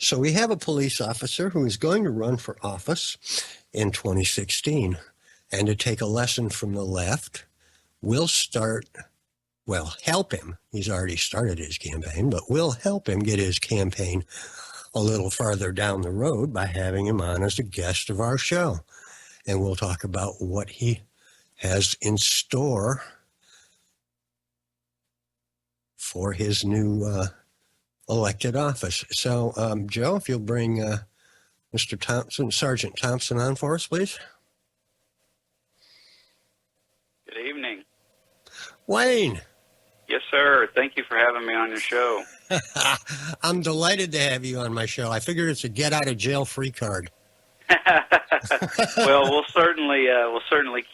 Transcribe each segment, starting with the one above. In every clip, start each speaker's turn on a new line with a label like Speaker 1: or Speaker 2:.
Speaker 1: So we have a police officer who is going to run for office in 2016. And to take a lesson from the left, we'll help him. He's already started his campaign, but we'll help him get his campaign a little farther down the road by having him on as a guest of our show. And we'll talk about what he has in store for his new elected office. So, Joe, if you'll bring Mr. Thompson, Sergeant Thompson on for us, please.
Speaker 2: Good evening.
Speaker 1: Wayne.
Speaker 2: Yes, sir. Thank you for having me on your show.
Speaker 1: I'm delighted to have you on my show. I figured it's a get out of jail free card.
Speaker 2: Well, we'll certainly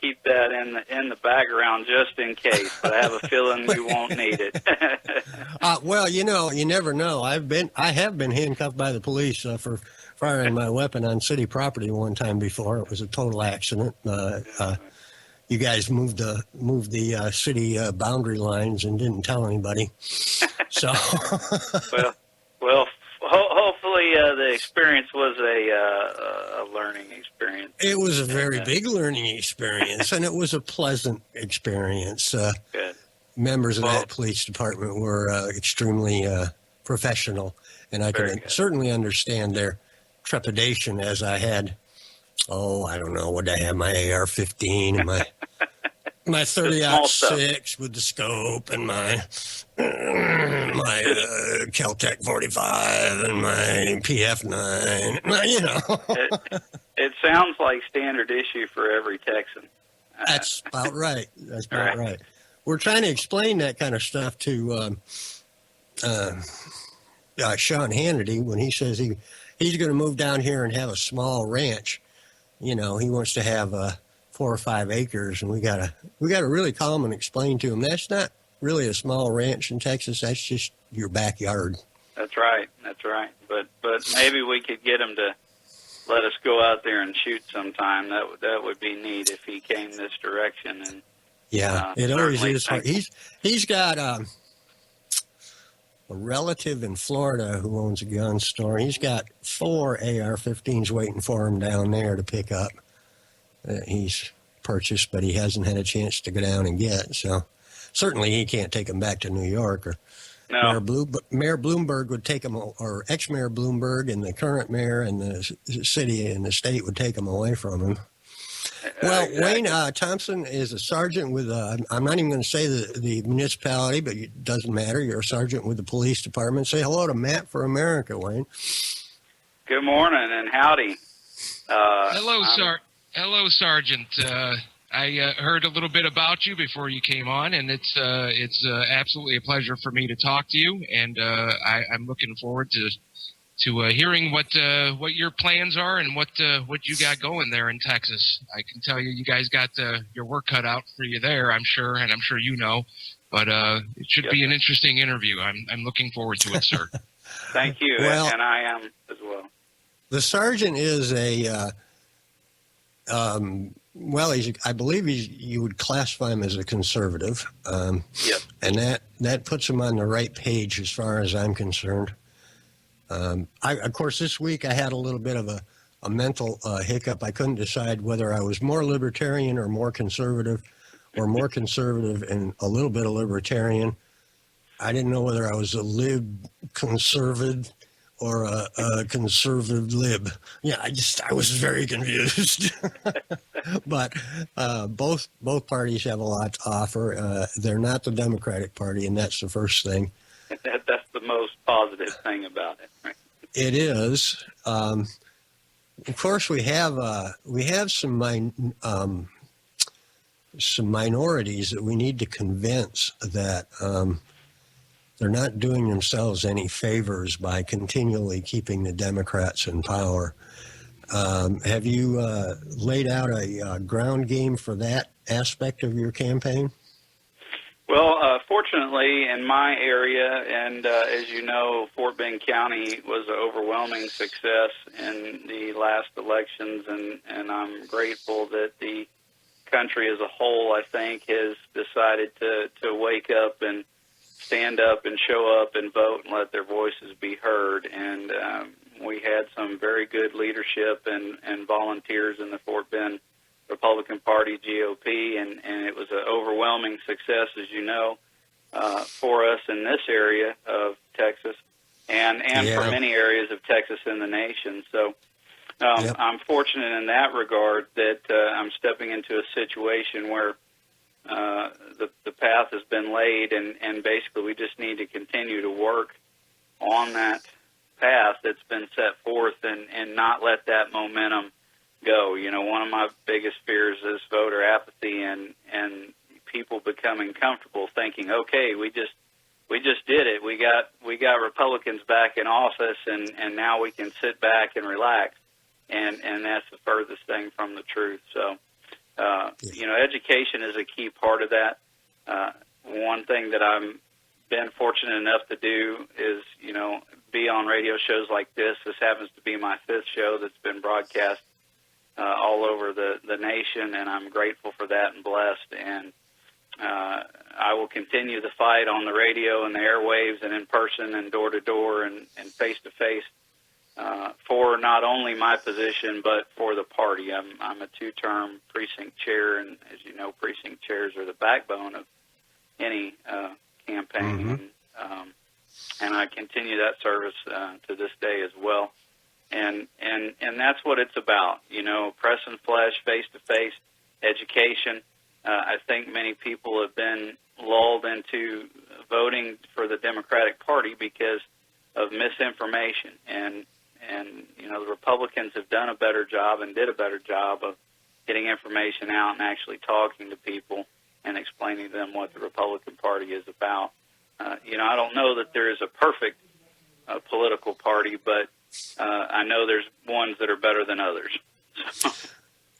Speaker 2: keep that in the background just in case. But I have a feeling we won't need it.
Speaker 1: Well, you never know. I have been handcuffed by the police for firing my weapon on city property one time before. It was a total accident. You guys moved the city boundary lines and didn't tell anybody. So
Speaker 2: well, hopefully the experience was a learning experience.
Speaker 1: It was a very big learning experience, and it was a pleasant experience.
Speaker 2: Good.
Speaker 1: Members of that police department were extremely professional, and I can certainly understand their trepidation as I had. Oh, I don't know. Would I have my AR-15 and my 30-06 with the scope and my Kel-Tec 45 and my PF9?
Speaker 2: It sounds like standard issue for every Texan.
Speaker 1: That's about right. That's about right. We're trying to explain that kind of stuff to Sean Hannity when he says he's going to move down here and have a small ranch. He wants to have 4 or 5 acres, and we gotta really call him and explain to him that's not really a small ranch in Texas. That's just your backyard.
Speaker 2: That's right. But maybe we could get him to let us go out there and shoot sometime. That would be neat if he came this direction. And
Speaker 1: yeah, it always is. He's got a relative in Florida who owns a gun store. He's got 4 AR-15s waiting for him down there to pick up. He's purchased, but he hasn't had a chance to go down and get. So certainly he can't take them back to New York. Or
Speaker 2: no.
Speaker 1: Mayor Bloomberg would take them, or ex-Mayor Bloomberg and the current mayor and the city and the state would take them away from him. Well, exactly. Wayne Thompson is a sergeant with, I'm not even going to say the municipality, but it doesn't matter. You're a sergeant with the police department. Say hello to Matt for America, Wayne.
Speaker 2: Good morning and howdy.
Speaker 3: Hello, Sergeant. I heard a little bit about you before you came on, and it's absolutely a pleasure for me to talk to you, and I'm looking forward to hearing what your plans are and what you got going there in Texas. I can tell you guys got your work cut out for you there, I'm sure, and I'm sure you know. But it should be an interesting interview. I'm looking forward to it, sir.
Speaker 2: Thank you, and I am as well.
Speaker 1: The sergeant is a I believe you would classify him as a conservative.
Speaker 2: Yep.
Speaker 1: And that puts him on the right page as far as I'm concerned. Of course, this week I had a little bit of a mental hiccup. I couldn't decide whether I was more libertarian or more conservative and a little bit of libertarian. I didn't know whether I was a lib conservative or a conservative lib. Yeah, I was very confused. But both parties have a lot to offer. They're not the Democratic Party, and that's the first thing.
Speaker 2: That's the most positive thing about it, right?
Speaker 1: It is. Of course, we have some minorities that we need to convince that they're not doing themselves any favors by continually keeping the Democrats in power. Have you laid out a ground game for that aspect of your campaign?
Speaker 2: Well, fortunately, in my area, and as you know, Fort Bend County was an overwhelming success in the last elections, and I'm grateful that the country as a whole, I think, has decided to wake up and stand up and show up and vote and let their voices be heard. And we had some very good leadership and volunteers in the Fort Bend Republican Party, GOP, and it was an overwhelming success, as you know, for us in this area of Texas and for many areas of Texas in the nation. So I'm fortunate in that regard that I'm stepping into a situation where the path has been laid, and basically we just need to continue to work on that path that's been set forth and not let that momentum go. You know, one of my biggest fears is voter apathy and people becoming comfortable thinking, okay, we just did it. We got Republicans back in office, and now we can sit back and relax. And that's the furthest thing from the truth. So, you know, education is a key part of that. One thing that I'm been fortunate enough to do is, you know, be on radio shows like this. This happens to be my 5th show that's been broadcast all over the nation, and I'm grateful for that and blessed. And I will continue the fight on the radio and the airwaves and in person and door to door and face to face for not only my position but for the party. I'm a 2-term precinct chair, and as you know, precinct chairs are the backbone of any campaign, and I continue that service to this day as well. And that's what it's about, you know, press and flesh, face-to-face education. I think many people have been lulled into voting for the Democratic Party because of misinformation. And you know, the Republicans have done a better job and did a better job of getting information out and actually talking to people and explaining to them what the Republican Party is about. You know, I don't know that there is a perfect political party, but I know there's ones that are better than others.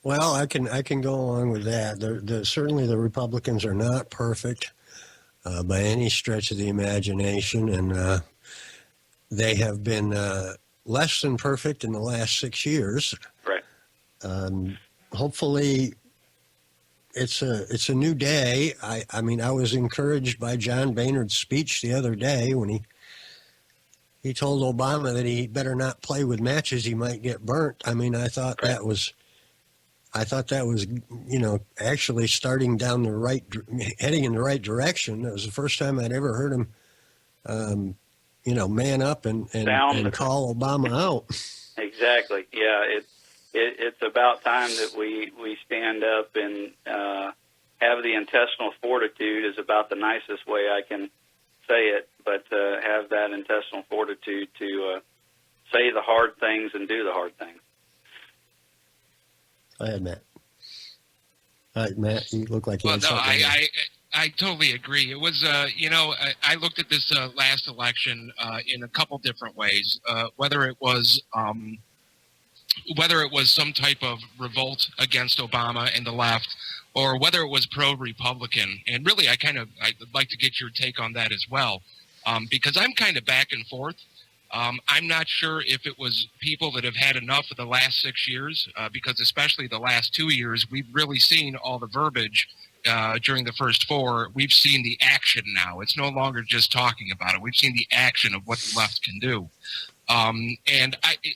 Speaker 1: Well, I can go along with that. Certainly the Republicans are not perfect by any stretch of the imagination, and they have been less than perfect in the last 6 years.
Speaker 2: Right.
Speaker 1: Hopefully, it's a new day. I mean, I was encouraged by John Boehner's speech the other day when he told Obama that he better not play with matches; he might get burnt. I mean, I thought that was, you know, actually heading in the right direction. It was the first time I'd ever heard him, you know, man up and call Obama out.
Speaker 2: Exactly. Yeah. It's about time that we stand up and have the intestinal fortitude is about the nicest way I can say it, but have that intestinal fortitude to say the hard things and do the hard things.
Speaker 1: Go ahead, Matt. All right, Matt, you look like you had something.
Speaker 3: I totally agree. It was, you know, I looked at this last election in a couple different ways. Whether it was some type of revolt against Obama and the left, or whether it was pro-Republican. And really, I'd like to get your take on that as well, because I'm kind of back and forth. I'm not sure if it was people that have had enough of the last 6 years, because especially the last 2 years, we've really seen all the verbiage during the first 4. We've seen the action now. It's no longer just talking about it. We've seen the action of what the left can do. And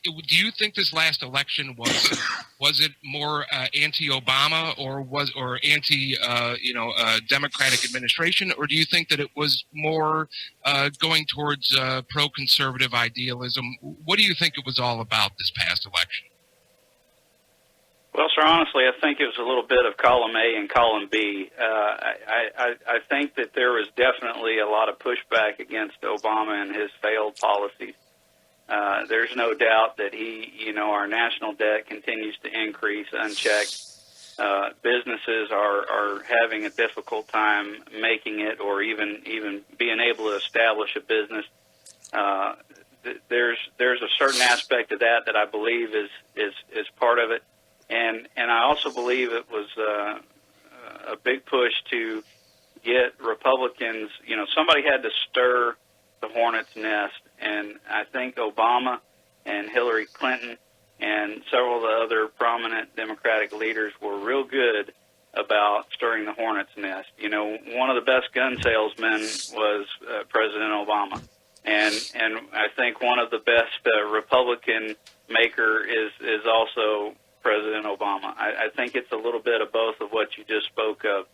Speaker 3: do you think this last election was it more anti-Obama or anti Democratic administration, or do you think that it was more going towards pro-conservative idealism? What do you think it was all about this past election?
Speaker 2: Well, sir, honestly, I think it was a little bit of column A and column B. I think that there was definitely a lot of pushback against Obama and his failed policies. There's no doubt that our national debt continues to increase unchecked. Businesses are having a difficult time making it or even being able to establish a business. There's a certain aspect of that I believe is part of it. And I also believe it was a big push to get Republicans, somebody had to stir the hornet's nest. And I think Obama and Hillary Clinton and several of the other prominent Democratic leaders were real good about stirring the hornet's nest. One of the best gun salesmen was President Obama. and I think one of the best Republican maker is also President Obama. I think it's a little bit of both of what you just spoke of.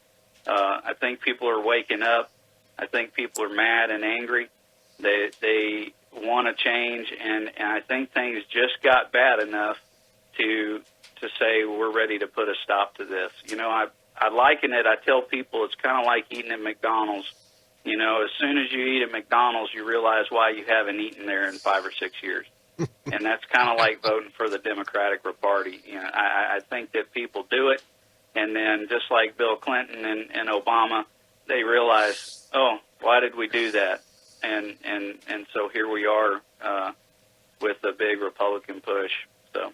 Speaker 2: I think people are waking up. I think people are mad and angry. They want to change, and I think things just got bad enough to say we're ready to put a stop to this. You know, I liken it. I tell people it's kind of like eating at McDonald's. You know, as soon as you eat at McDonald's, you realize why you haven't eaten there in 5 or 6 years. And that's kind of like voting for the Democratic Party. You know, I think that people do it, and then just like Bill Clinton and Obama, they realize, oh, why did we do that? And so here we are with a big Republican push. So.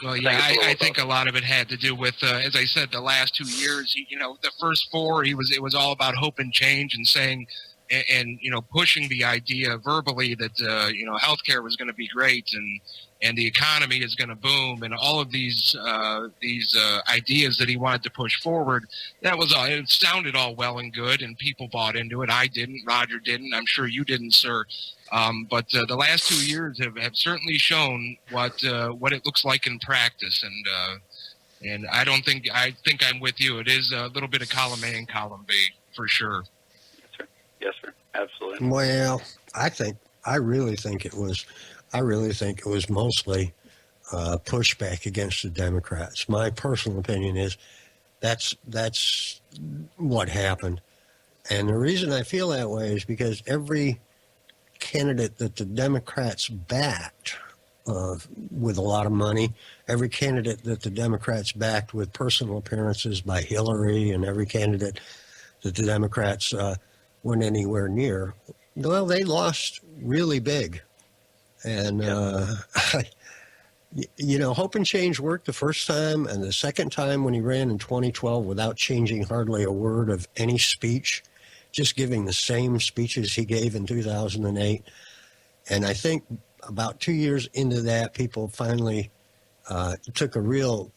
Speaker 3: Well, yeah, I think a lot of it had to do with, as I said, the last 2 years. You know, the first 4, it was all about hope and change and saying, and you know, pushing the idea verbally that you know, healthcare was going to be great and the economy is going to boom, and all of these ideas that he wanted to push forward. That was all. It sounded all well and good, and people bought into it. I didn't. Roger didn't. I'm sure you didn't, sir. But the last 2 years have certainly shown what it looks like in practice, and I think I'm with you. It is a little bit of column A and column B for sure.
Speaker 2: Yes, sir. Absolutely.
Speaker 1: Well, I really think it was mostly pushback against the Democrats. My personal opinion is that's what happened, and the reason I feel that way is because every candidate that the Democrats backed with a lot of money, every candidate that the Democrats backed with personal appearances by Hillary, and every candidate that the Democrats went anywhere near, well, they lost really big. And, you know, hope and change worked the first time, and the second time when he ran in 2012 without changing hardly a word of any speech, just giving the same speeches he gave in 2008. And I think about 2 years into that, people finally took a real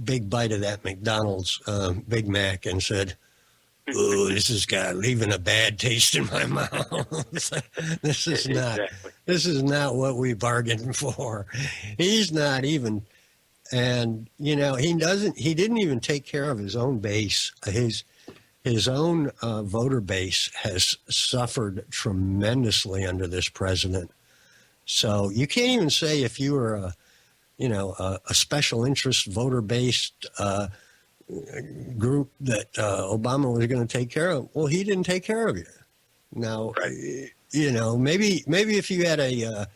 Speaker 1: big bite of that McDonald's Big Mac and said, "Ooh, this has got leaving a bad taste in my mouth. This is not what we bargained for." He's not even, and you know, he didn't even take care of his own base. His own voter base has suffered tremendously under this president. So you can't even say if you were a special interest voter based group that Obama was going to take care of. Well, he didn't take care of you. Now, you know, maybe if you had a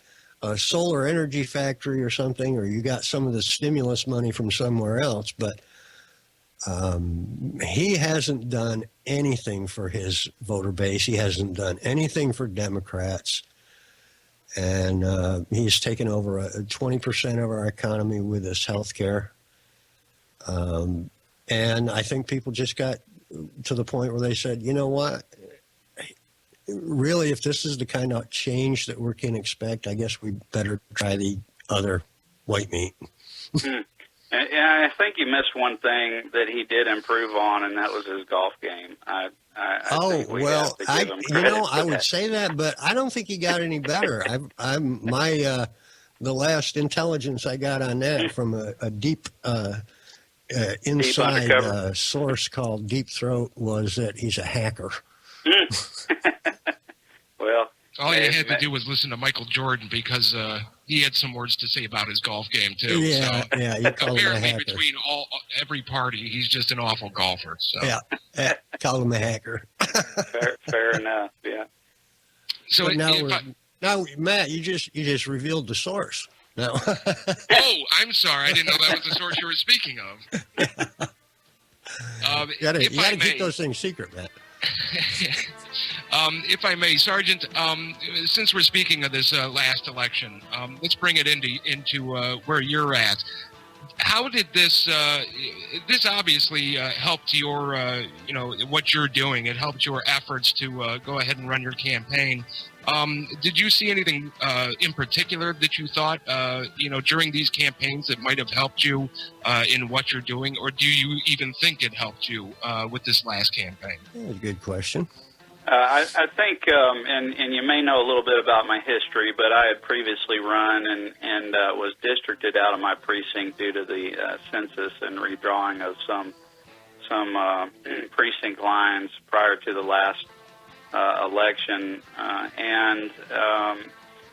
Speaker 1: solar energy factory or something, or you got some of the stimulus money from somewhere else, but he hasn't done anything for his voter base. He hasn't done anything for Democrats. And he's taken over 20% of our economy with his health care. And I think people just got to the point where they said, you know what, really, if this is the kind of change that we can expect, I guess we better try the other white meat.
Speaker 2: And I think you missed one thing that he did improve on, and that was his golf game. I would say that, but I don't think he got any better. The last intelligence I got on that from a deep inside source called Deep Throat was that he's a hacker. Well,
Speaker 3: all you had to do was listen to Michael Jordan, because he had some words to say about his golf game too.
Speaker 1: Yeah,
Speaker 3: so,
Speaker 1: yeah. You call him a hacker.
Speaker 3: Between every party, he's just an awful golfer. So.
Speaker 1: Yeah, call him a hacker.
Speaker 2: fair enough. Yeah.
Speaker 3: So
Speaker 1: now, Matt, you just revealed the source. No.
Speaker 3: Oh, I'm sorry. I didn't know that was the source you were speaking of.
Speaker 1: You gotta keep those things secret, Matt.
Speaker 3: If I may, Sergeant, since we're speaking of this last election, let's bring it into where you're at. How did this obviously helped your, what you're doing? It helped your efforts to go ahead and run your campaign. Did you see anything in particular that you thought, during these campaigns that might have helped you in what you're doing, or do you even think it helped you with this last campaign?
Speaker 1: That's a good question.
Speaker 2: I think, and you may know a little bit about my history, but I had previously run and was districted out of my precinct due to the census and redrawing of some precinct lines prior to the last election, and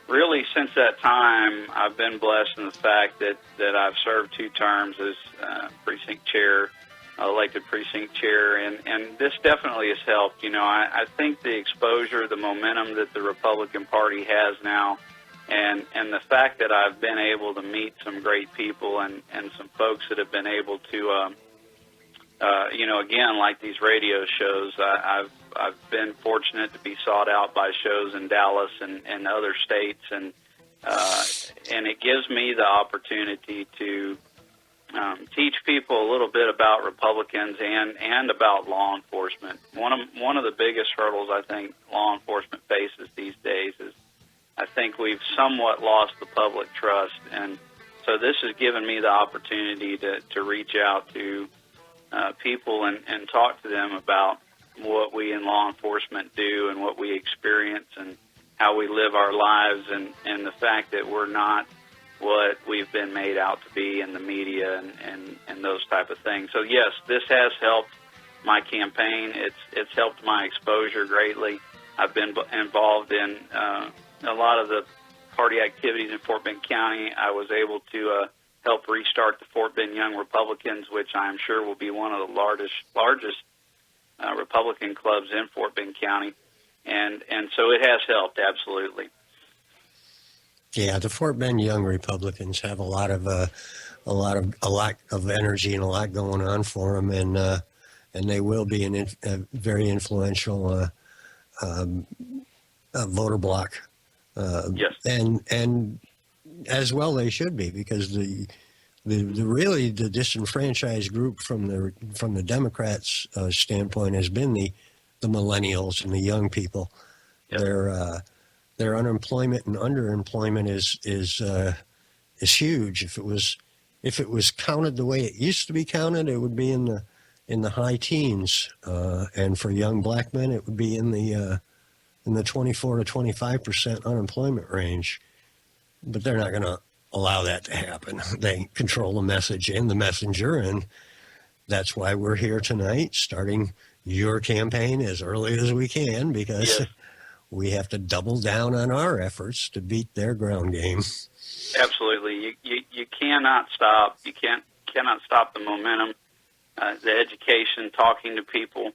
Speaker 2: really since that time, I've been blessed in the fact that I've served 2 terms as precinct chair, elected precinct chair, and this definitely has helped. You know, I think the exposure, the momentum that the Republican Party has now, and the fact that I've been able to meet some great people and some folks that have been able to, you know, again, like these radio shows, I've been fortunate to be sought out by shows in Dallas and other states, and it gives me the opportunity to teach people a little bit about Republicans and about law enforcement. One of the biggest hurdles I think law enforcement faces these days is I think we've somewhat lost the public trust, and so this has given me the opportunity to reach out to people and talk to them about what we in law enforcement do and what we experience and how we live our lives, and the fact that we're not what we've been made out to be in the media and those type of things. So yes, this has helped my campaign. It's helped my exposure greatly. I've been involved in a lot of the party activities in Fort Bend County. I was able to help restart the Fort Bend Young Republicans, which I'm sure will be one of the largest Republican clubs in Fort Bend County, and so it has helped absolutely.
Speaker 1: Yeah, the Fort Bend Young Republicans have a lot of energy and a lot going on for them, and they will be a very influential voter bloc.
Speaker 2: Yes,
Speaker 1: and as well they should be, because the really the disenfranchised group from the Democrats' standpoint has been the millennials and the young people. Yep. Their unemployment and underemployment is huge. If it was counted the way it used to be counted, it would be in the high teens, and for young black men, it would be in the 24 to 25% unemployment range. But they're not going to allow that to happen. They control the message and the messenger, and that's why we're here tonight, starting your campaign as early as we can, because yes, we have to double down on our efforts to beat their ground game.
Speaker 2: Absolutely. You cannot stop. You cannot stop the momentum, the education, talking to people.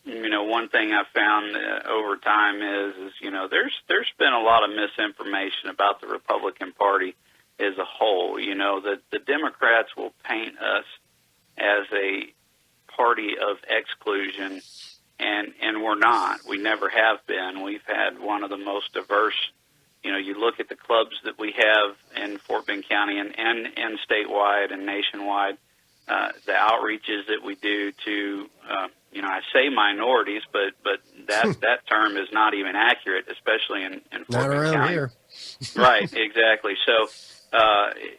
Speaker 2: You know, one thing I've found over time is you know, there's been a lot of misinformation about the Republican Party as a whole. You know, the Democrats will paint us as a party of exclusion, and we're not. We never have been. We've had one of the most diverse. You know, you look at the clubs that we have in Fort Bend County and statewide and nationwide, the outreaches that we do to, you know, I say minorities, but that term is not even accurate, especially in Fort Bend
Speaker 1: around
Speaker 2: County.
Speaker 1: Here.
Speaker 2: Right, exactly. So,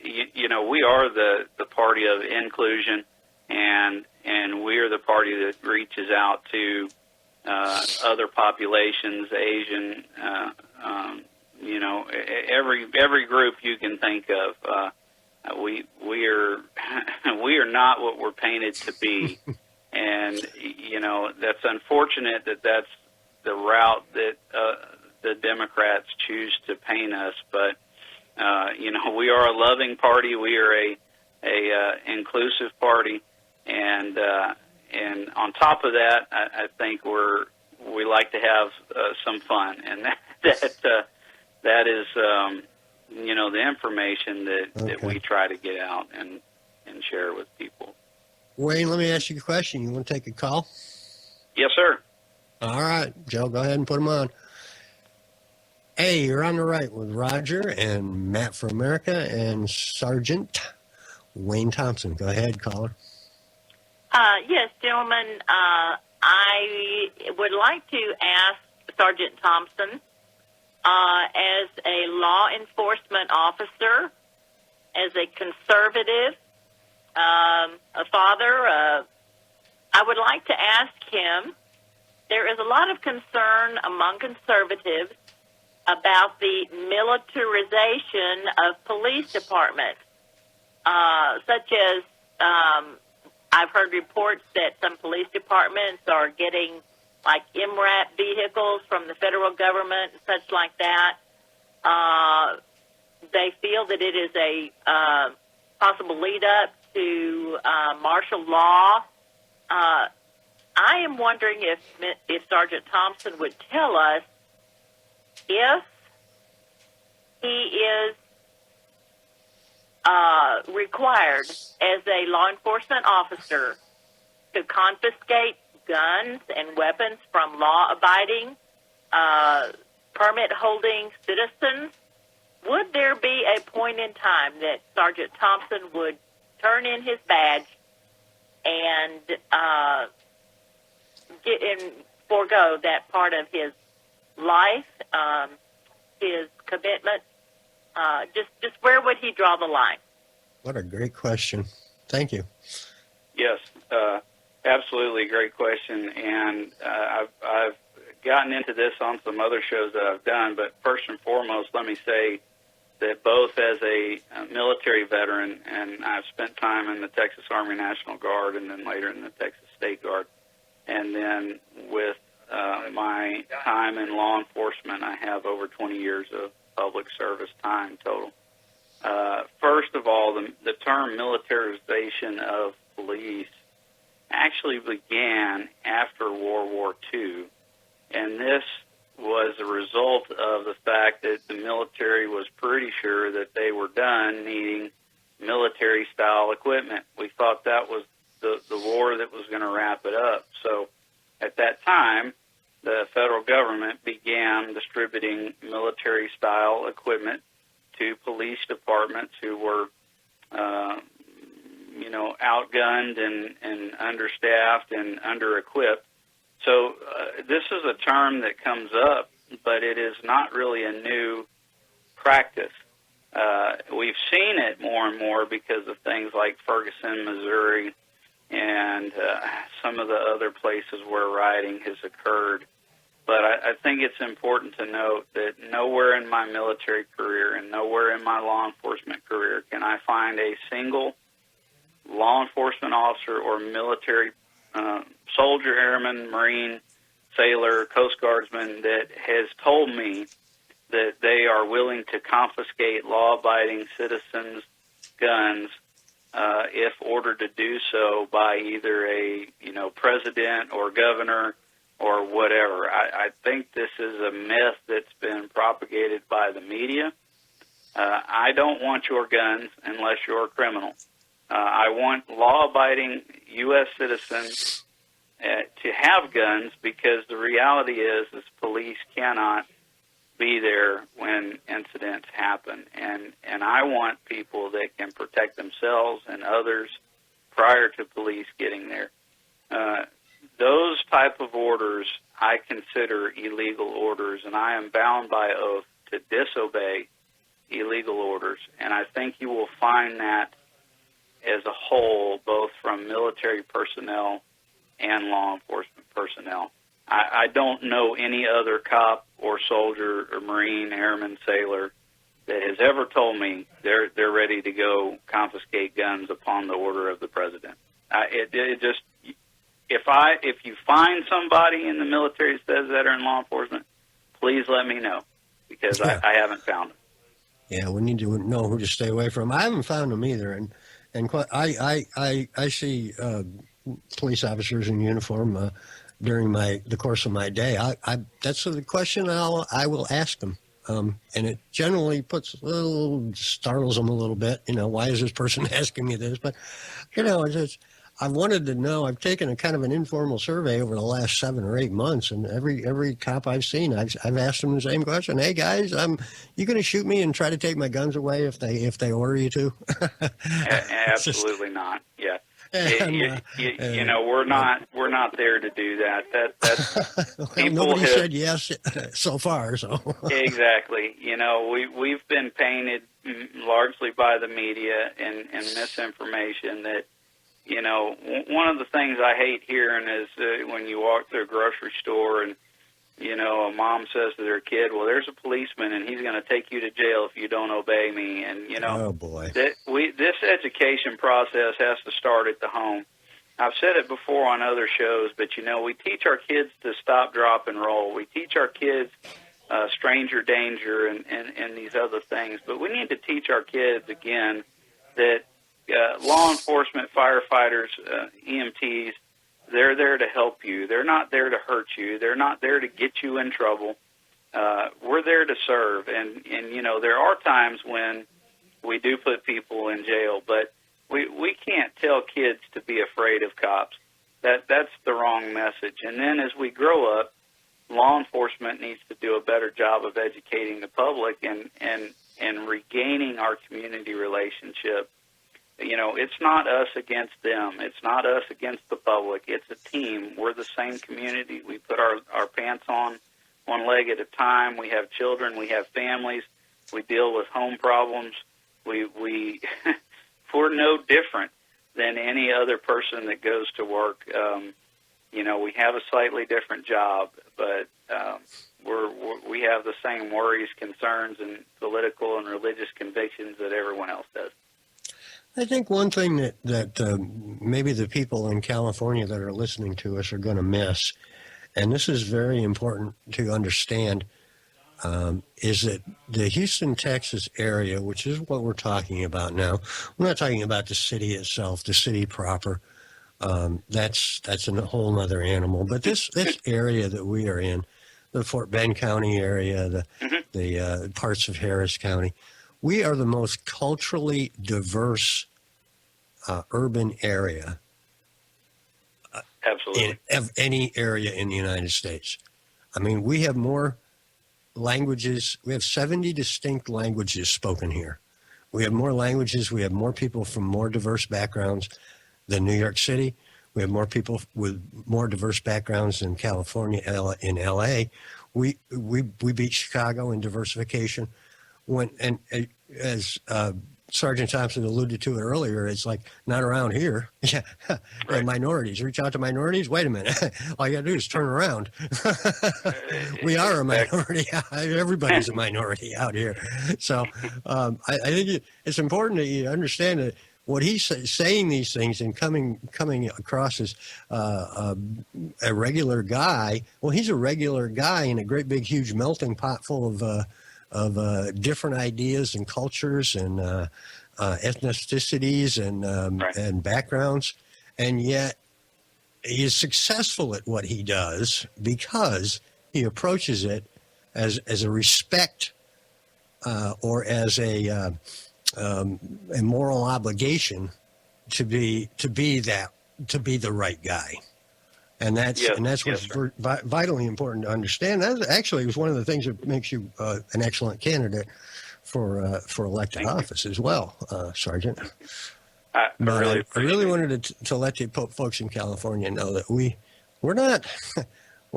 Speaker 2: you know, we are the party of inclusion, and we are the party that reaches out to other populations, Asian, you know, every group you can think of. We are not what we're painted to be, and you know, that's unfortunate that that's the route that the Democrats choose to paint us. But you know, we are a loving party. We are a inclusive party, and on top of that, I think we like to have some fun, and that is. You know, the information that we try to get out and share with people.
Speaker 1: Wayne, let me ask you a question. You want to take a call?
Speaker 2: Yes, sir.
Speaker 1: All right, Joe, go ahead and put them on. Hey, you're on the right with Roger and Matt for America and Sergeant Wayne Thompson. Go ahead, caller.
Speaker 4: Yes, gentlemen, I would like to ask Sergeant Thompson, as a law enforcement officer, as a conservative, a father, I would like to ask him there is a lot of concern among conservatives about the militarization of police departments, such as I've heard reports that some police departments are getting like MRAP vehicles from the federal government and such like that. They feel that it is a possible lead up to martial law. I am wondering if Sergeant Thompson would tell us if he is required as a law enforcement officer to confiscate guns and weapons from law-abiding, permit-holding citizens. Would there be a point in time that Sergeant Thompson would turn in his badge and forego that part of his life, his commitment? Just where would he draw the line?
Speaker 1: What a great question. Thank you.
Speaker 2: Yes, absolutely great question. And I've gotten into this on some other shows that I've done, but first and foremost, let me say that both as a military veteran, and I've spent time in the Texas Army National Guard and then later in the Texas State Guard, and then with my time in law enforcement, I have over 20 years of public service time total. First of all, the term militarization of police actually began after World War II, and this was a result of the fact that the military was pretty sure that they were done needing military-style equipment. We thought that was the war that was going to wrap it up. So at that time, the federal government began distributing military-style equipment to police departments who were, outgunned and understaffed and under-equipped. So this is a term that comes up, but it is not really a new practice. We've seen it more and more because of things like Ferguson, Missouri, and some of the other places where rioting has occurred. But I think it's important to note that nowhere in my military career and nowhere in my law enforcement career can I find a single law enforcement officer or military soldier, airman, Marine, sailor, Coast Guardsman that has told me that they are willing to confiscate law-abiding citizens' guns if ordered to do so by either a president or governor or whatever. I think this is a myth that's been propagated by the media. I don't want your guns unless you're a criminal. I want law-abiding U.S. citizens to have guns because the reality is police cannot be there when incidents happen. And I want people that can protect themselves and others prior to police getting there. Those type of orders I consider illegal orders, and I am bound by oath to disobey illegal orders. And I think you will find that as a whole, both from military personnel and law enforcement personnel. I don't know any other cop or soldier or Marine, airman, sailor that has ever told me they're ready to go confiscate guns upon the order of the president. If you find somebody in the military that says that or in law enforcement, please let me know because I haven't found them.
Speaker 1: Yeah, we need to know who to stay away from. I haven't found them either, and I see police officers in uniform during the course of my day. That's the question I will ask them, and it generally startles them a little bit. Why is this person asking me this? But I wanted to know. I've taken a kind of an informal survey over the last 7 or 8 months, and every cop I've seen, I've asked them the same question. Hey guys, you going to shoot me and try to take my guns away if they order you to?
Speaker 2: Absolutely not. Yeah. We're not there to do that. That's
Speaker 1: nobody said yes so far. So
Speaker 2: exactly. We've been painted largely by the media and misinformation that one of the things I hate hearing is when you walk through a grocery store and, a mom says to their kid, well, there's a policeman and he's going to take you to jail if you don't obey me. And,
Speaker 1: oh boy,
Speaker 2: this education process has to start at the home. I've said it before on other shows, but, we teach our kids to stop, drop, and roll. We teach our kids stranger danger and these other things. But we need to teach our kids, again, that law enforcement, firefighters, EMTs, they're there to help you. They're not there to hurt you. They're not there to get you in trouble. We're there to serve. And there are times when we do put people in jail, but we can't tell kids to be afraid of cops. That's the wrong message. And then as we grow up, law enforcement needs to do a better job of educating the public and regaining our community relationship. It's not us against them. It's not us against the public. It's a team. We're the same community. We put our pants on one leg at a time. We have children. We have families. We deal with home problems. We're no different than any other person that goes to work. We have a slightly different job, but we have the same worries, concerns, and political and religious convictions that everyone else does.
Speaker 1: I think one thing that maybe the people in California that are listening to us are going to miss, and this is very important to understand, is that the Houston, Texas area, which is what we're talking about now, we're not talking about the city itself, the city proper. That's a whole other animal. But this area that we are in, the Fort Bend County area, the parts of Harris County, we are the most culturally diverse urban area
Speaker 2: Absolutely.
Speaker 1: of any area in the United States. I mean, we have more languages. We have 70 distinct languages spoken here. We have more languages. We have more people from more diverse backgrounds than New York City. We have more people with more diverse backgrounds than California, in LA. We beat Chicago in diversification. As Sergeant Thompson alluded to it earlier, it's like not around here. Yeah,
Speaker 2: Right.
Speaker 1: Minorities. Reach out to minorities. Wait a minute. All you got to do is turn around. We are a minority. Everybody's a minority out here. So I think it's important that you understand that what he's saying these things and coming across as a regular guy. Well, he's a regular guy in a great big huge melting pot full of different ideas and cultures and ethnicities and backgrounds, and yet he is successful at what he does because he approaches it as a respect or as a moral obligation to be the right guy. And that's what's vitally important to understand. That actually was one of the things that makes you an excellent candidate for elected office as well, Sergeant.
Speaker 2: I really
Speaker 1: wanted to let the folks in California know that we're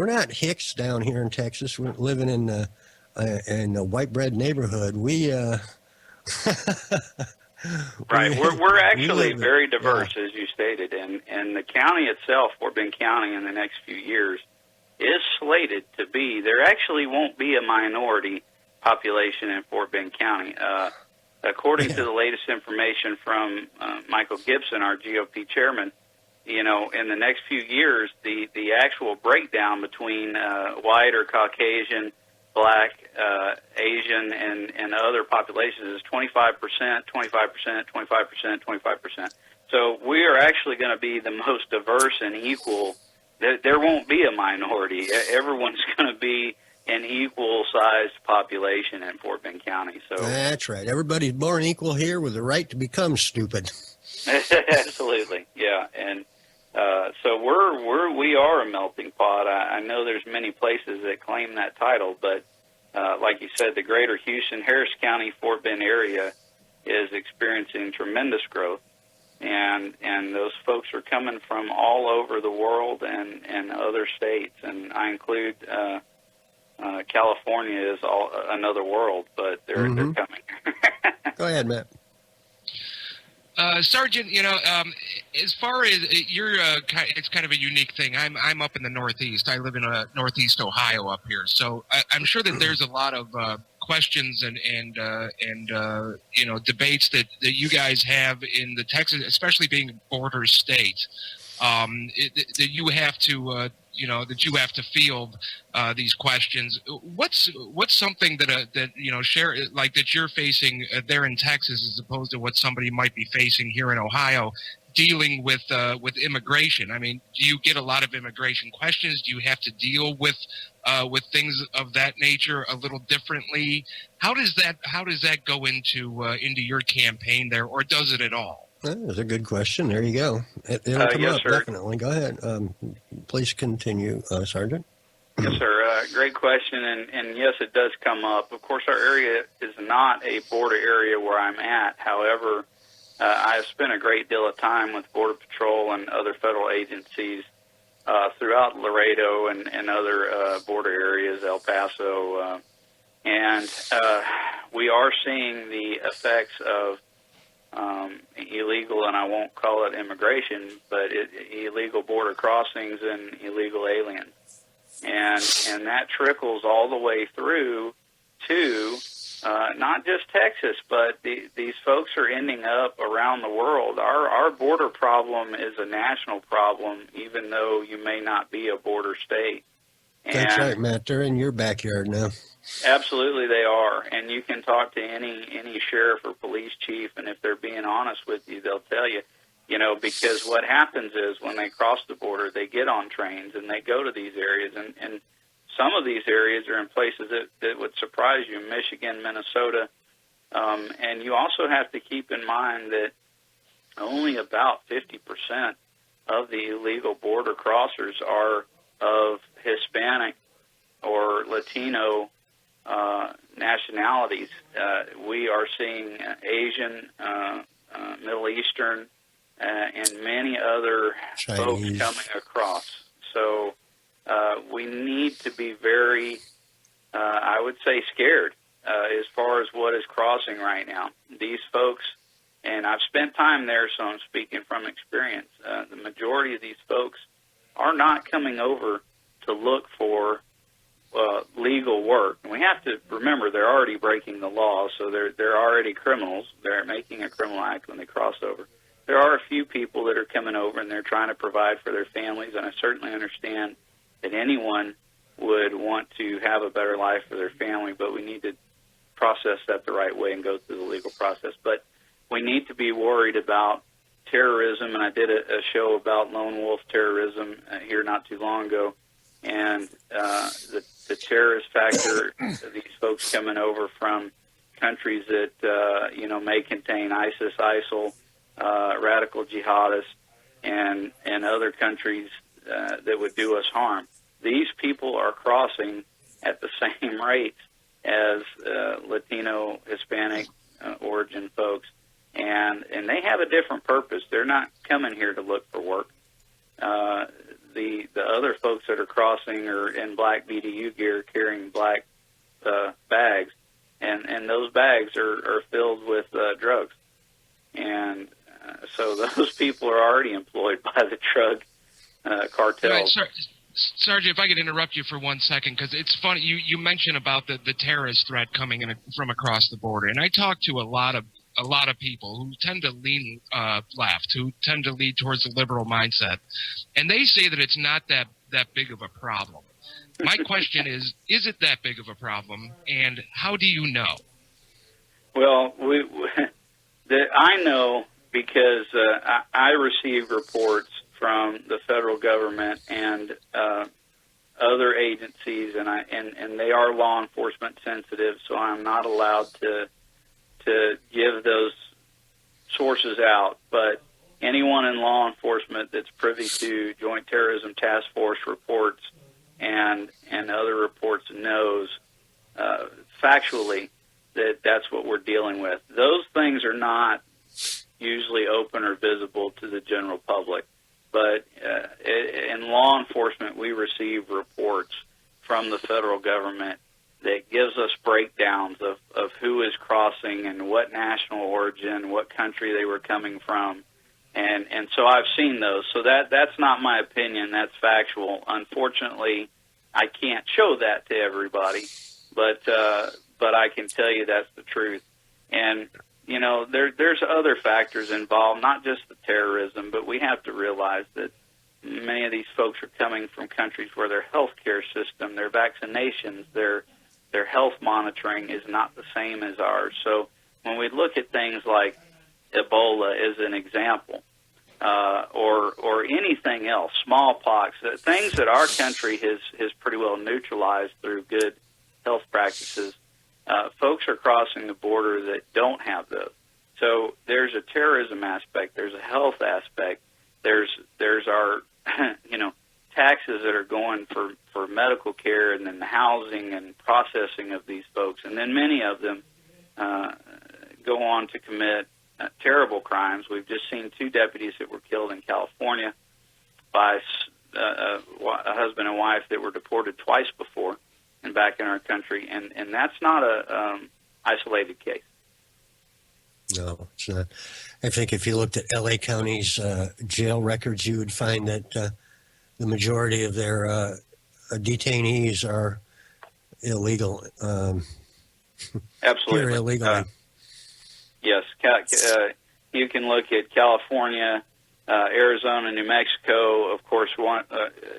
Speaker 1: not hicks down here in Texas. We're living in a white bread neighborhood.
Speaker 2: Right. We're actually very diverse, as you stated, and the county itself, Fort Bend County, in the next few years, is slated to be. There actually won't be a minority population in Fort Bend County. According to the latest information from Michael Gibson, our GOP chairman, in the next few years, the actual breakdown between white or Caucasian, Black, Asian, and other populations is 25%, 25%, 25%, 25%. So we are actually going to be the most diverse and equal. There won't be a minority. Everyone's going to be an equal-sized population in Fort Bend County. So
Speaker 1: that's right. Everybody's born equal here with the right to become stupid.
Speaker 2: Absolutely, yeah. And so we are a melting pot. I know there's many places that claim that title, but like you said, the greater Houston, Harris County, Fort Bend area is experiencing tremendous growth, and those folks are coming from all over the world and other states, and I include California is another world, but they're coming.
Speaker 1: Go ahead, Matt.
Speaker 3: Sergeant, as far as it's kind of a unique thing. I'm up in the Northeast. I live in Northeast Ohio up here, so I'm sure that there's a lot of questions and debates that you guys have in the Texas, especially being a border state, that you have to field these questions. What's something that share like that you're facing there in Texas as opposed to what somebody might be facing here in Ohio, dealing with immigration? I mean, do you get a lot of immigration questions? Do you have to deal with things of that nature a little differently? How does that go into your campaign there, or does it at all?
Speaker 1: That's a good question. There you go. It'll come
Speaker 2: yes,
Speaker 1: up,
Speaker 2: sir.
Speaker 1: definitely. Go ahead. Please continue, Sergeant.
Speaker 2: Yes, sir. Great question, and yes, it does come up. Of course, our area is not a border area where I'm at. However, I have spent a great deal of time with Border Patrol and other federal agencies throughout Laredo and other border areas, El Paso, and we are seeing the effects of illegal, and I won't call it immigration, but illegal border crossings and illegal aliens. And that trickles all the way through to not just Texas, but these folks are ending up around the world. Our border problem is a national problem, even though you may not be a border state.
Speaker 1: That's right, Matt. They're in your backyard now.
Speaker 2: Absolutely, they are. And you can talk to any sheriff or police chief, and if they're being honest with you, they'll tell you, because what happens is when they cross the border, they get on trains and they go to these areas, and some of these areas are in places that would surprise you, Michigan, Minnesota. And you also have to keep in mind that only about 50% of the illegal border crossers are of Hispanic or Latino nationalities. We are seeing Asian, Middle Eastern, and many other
Speaker 1: Chinese
Speaker 2: folks coming across. So we need to be very, I would say, scared as far as what is crossing right now. These folks, and I've spent time there, so I'm speaking from experience, the majority of these folks are not coming over to look for legal work. And we have to remember they're already breaking the law, so they're already criminals. They're making a criminal act when they cross over. There are a few people that are coming over and they're trying to provide for their families, and I certainly understand that anyone would want to have a better life for their family, but we need to process that the right way and go through the legal process. But we need to be worried about terrorism, and I did a show about lone wolf terrorism here not too long ago, and the terrorist factor, these folks coming over from countries that may contain ISIS, ISIL, radical jihadists, and other countries that would do us harm. These people are crossing at the same rate as Latino, Hispanic origin folks, and they have a different purpose. They're not coming here to look for work. The other folks that are crossing are in black BDU gear carrying black bags, and those bags are filled with drugs. And so those people are already employed by the drug cartels.
Speaker 3: Right, Sergeant, if I could interrupt you for 1 second, because it's funny, you mentioned about the terrorist threat coming in from across the border, and I talk to a lot of people who tend to lean left, who tend to lead towards the liberal mindset, and they say that it's not that big of a problem. My question is it that big of a problem, and how do you know?
Speaker 2: Well, I know because I receive reports from the federal government and other agencies, and they are law enforcement sensitive, so I'm not allowed to give those sources out. But anyone in law enforcement that's privy to Joint Terrorism Task Force reports and other reports knows factually that that's what we're dealing with. Those things are not usually open or visible to the general public. But in law enforcement, we receive reports from the federal government that gives us breakdowns of who is crossing and what national origin, what country they were coming from. And so I've seen those. So that's not my opinion. That's factual. Unfortunately, I can't show that to everybody, but I can tell you that's the truth. And you know, there's other factors involved, not just the terrorism, but we have to realize that many of these folks are coming from countries where their healthcare system, their vaccinations, their health monitoring is not the same as ours. So when we look at things like Ebola as an example, or anything else, smallpox, things that our country has pretty well neutralized through good health practices, folks are crossing the border that don't have those. So there's a terrorism aspect, there's a health aspect, there's our taxes that are going for medical care, and then the housing and processing of these folks, and then many of them go on to commit terrible crimes. We've just seen 2 deputies that were killed in California by a husband and wife that were deported twice before and back in our country, and that's not a isolated case.
Speaker 1: No, it's not. I think if you looked at L.A. County's jail records, you would find that the majority of their detainees are illegal.
Speaker 2: Absolutely.
Speaker 1: Here illegally.
Speaker 2: Yes. You can look at California, Arizona, New Mexico. Of course, one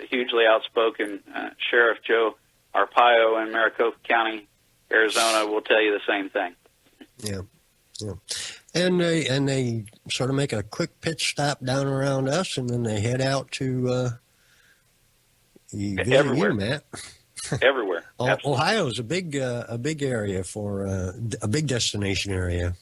Speaker 2: hugely outspoken Sheriff Joe Arpaio in Maricopa County, Arizona, will tell you the same thing.
Speaker 1: Yeah. Yeah. And they sort of make a quick pit stop down around us, and then they head out to
Speaker 2: everywhere,
Speaker 1: Matt.
Speaker 2: Everywhere.
Speaker 1: Ohio's a big area for a big destination area.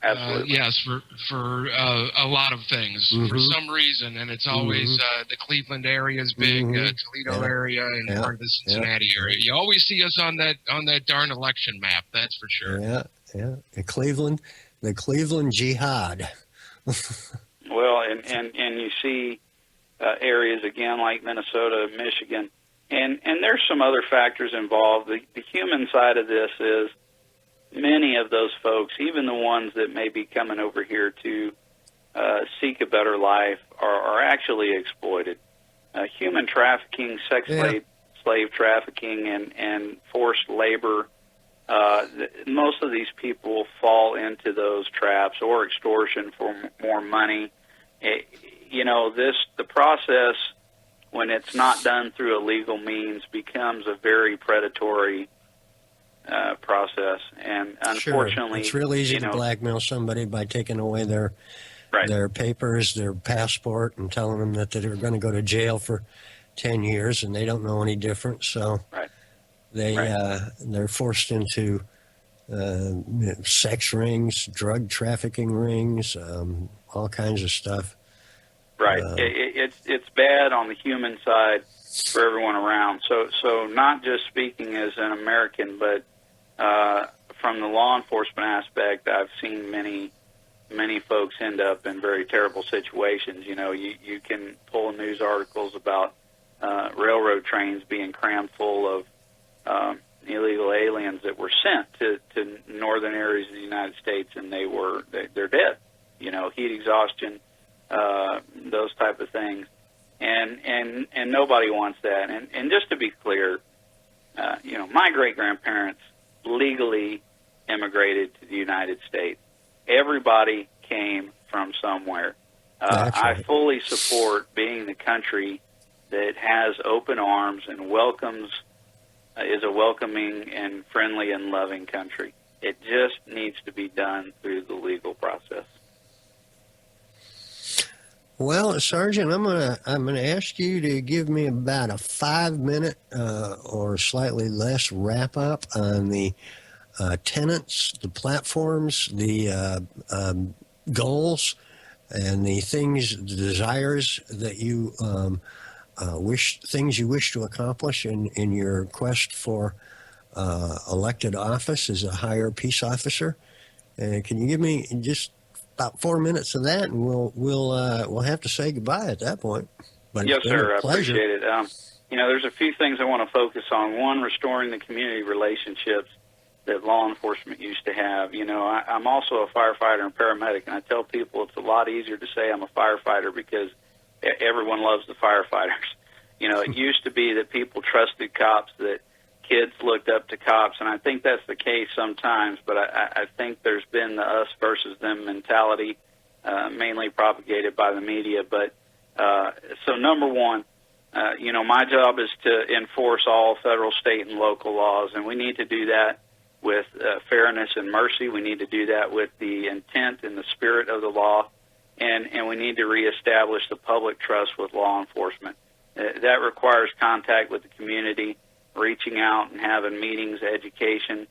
Speaker 2: Absolutely.
Speaker 3: Yes, for a lot of things, for some reason, and it's always the Cleveland area is big, Toledo area, and part of the Cincinnati area. You always see us on that darn election map. That's for sure.
Speaker 1: Yeah. The Cleveland Jihad.
Speaker 2: Well, and you see areas again like Minnesota, Michigan, and there's some other factors involved. The human side of this is many of those folks, even the ones that may be coming over here to seek a better life, are actually exploited. Human trafficking, slave trafficking, and forced labor. Most of these people fall into those traps, or extortion for more money. The process, when it's not done through a legal means, becomes a very predatory process. And unfortunately,
Speaker 1: it's real easy to blackmail somebody by taking away their papers, their passport, and telling them that they're going to go to jail for 10 years, and they don't know any different. So they're forced into sex rings, drug trafficking rings, all kinds of stuff.
Speaker 2: Right. It's bad on the human side for everyone around. So not just speaking as an American, but from the law enforcement aspect, I've seen many folks end up in very terrible situations. You can pull news articles about railroad trains being crammed full of illegal aliens that were sent to northern areas of the United States, and they're dead. Heat exhaustion, those type of things, and nobody wants that. And just to be clear, my great grandparents legally immigrated to the United States. Everybody came from somewhere. I fully support being the country that has open arms and is a welcoming and friendly and loving country. It just needs to be done through the legal process.
Speaker 1: Well, Sergeant, I'm gonna ask you to give me about a 5-minute or slightly less wrap up on the tenets, the platforms, the goals, and the things, the desires that you wish to accomplish in your quest for elected office as a higher peace officer. Can you give me just about 4 minutes of that, and we'll have to say goodbye at that point. But
Speaker 2: yes, sir. I appreciate it. There's a few things I want to focus on. One, restoring the community relationships that law enforcement used to have. You know, I'm also a firefighter and paramedic, and I tell people it's a lot easier to say I'm a firefighter because everyone loves the firefighters. You know, it used to be that people trusted cops, that kids looked up to cops, and I think that's the case sometimes, but I think there's been the us versus them mentality, mainly propagated by the media. But so number one, you know, my job is to enforce all federal, state, and local laws, and we need to do that with fairness and mercy. We need to do that with the intent and the spirit of the law, and we need to reestablish the public trust with law enforcement. That requires contact with the community, reaching out and having meetings, education,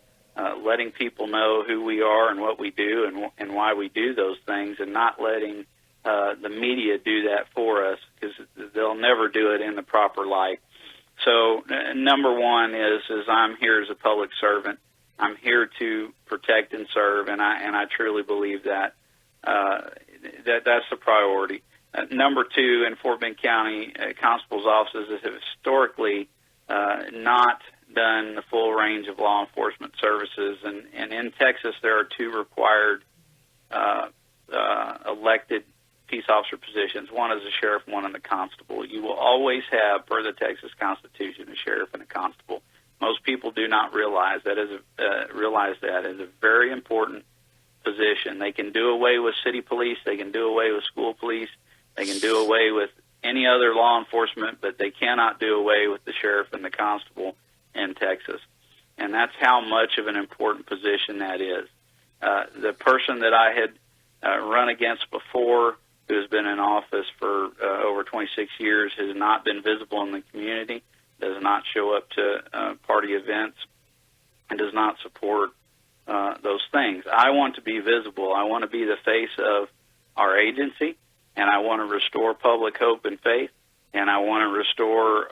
Speaker 2: letting people know who we are and what we do and why we do those things, and not letting the media do that for us, because they'll never do it in the proper light. So number one is I'm here as a public servant. I'm here to protect and serve, and I truly believe that that's the priority. Number two, in Fort Bend County, constables' offices have historically not done the full range of law enforcement services, and in Texas there are two required elected peace officer positions. One is a sheriff, one is a constable. You will always have, per the Texas Constitution, a sheriff and a constable. Most people do not realize that is a very important position. They can do away with city police, they can do away with school police, they can do away with any other law enforcement, but they cannot do away with the sheriff and the constable in Texas. And that's how much of an important position that is. The person that I had run against before, who has been in office for over 26 years, has not been visible in the community, does not show up to party events, and does not support those things. I want to be visible. I want to be the face of our agency, and I want to restore public hope and faith, and I want to restore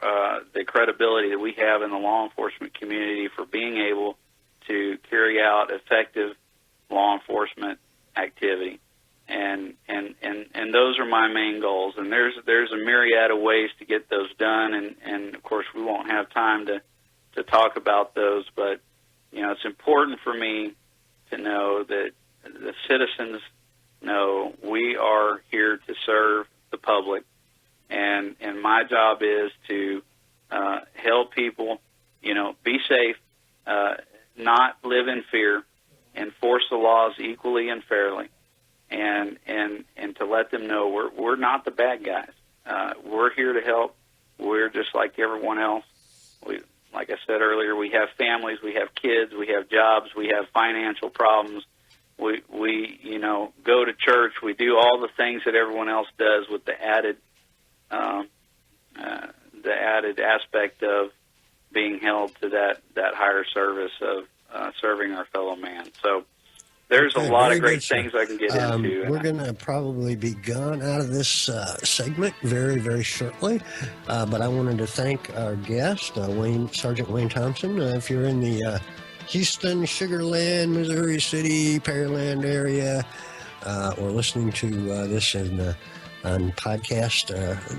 Speaker 2: the credibility that we have in the law enforcement community for being able to carry out effective law enforcement activity. And those are my main goals. And there's a myriad of ways to get those done, and of course we won't have time to talk about those, but you know, it's important for me to know that the citizens know we are here to serve the public, and my job is to help people, you know, be safe, not live in fear, enforce the laws equally and fairly, and to let them know we're not the bad guys. We're here to help. We're just like everyone else. Like I said earlier, we have families, we have kids, we have jobs, we have financial problems. We you know, go to church. We do all the things that everyone else does, with the added aspect of being held to that higher service of serving our fellow man. So there's a lot of great things I can get into.
Speaker 1: We're going to probably be gone out of this segment very, very shortly. But I wanted to thank our guest, Sergeant Wayne Thompson. If you're in the Houston, Sugar Land, Missouri City, Pearland area, or listening to this on podcast,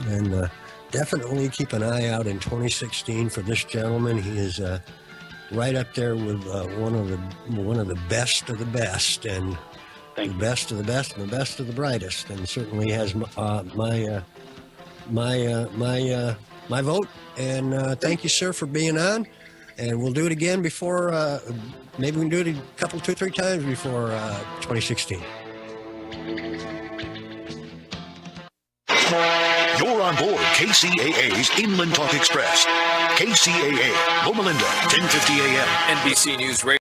Speaker 1: then definitely keep an eye out in 2016 for this gentleman. He is right up there with one of the best of the best, and the best of the best, and the best of the brightest, and certainly has my vote. And thank you, sir, for being on. And we'll do it again before. Maybe we can do it a couple, 2-3 times before 2016.
Speaker 5: You're on board KCAA's Inland Talk Express. KCAA, Loma Linda, 1050 AM.
Speaker 6: NBC News Radio.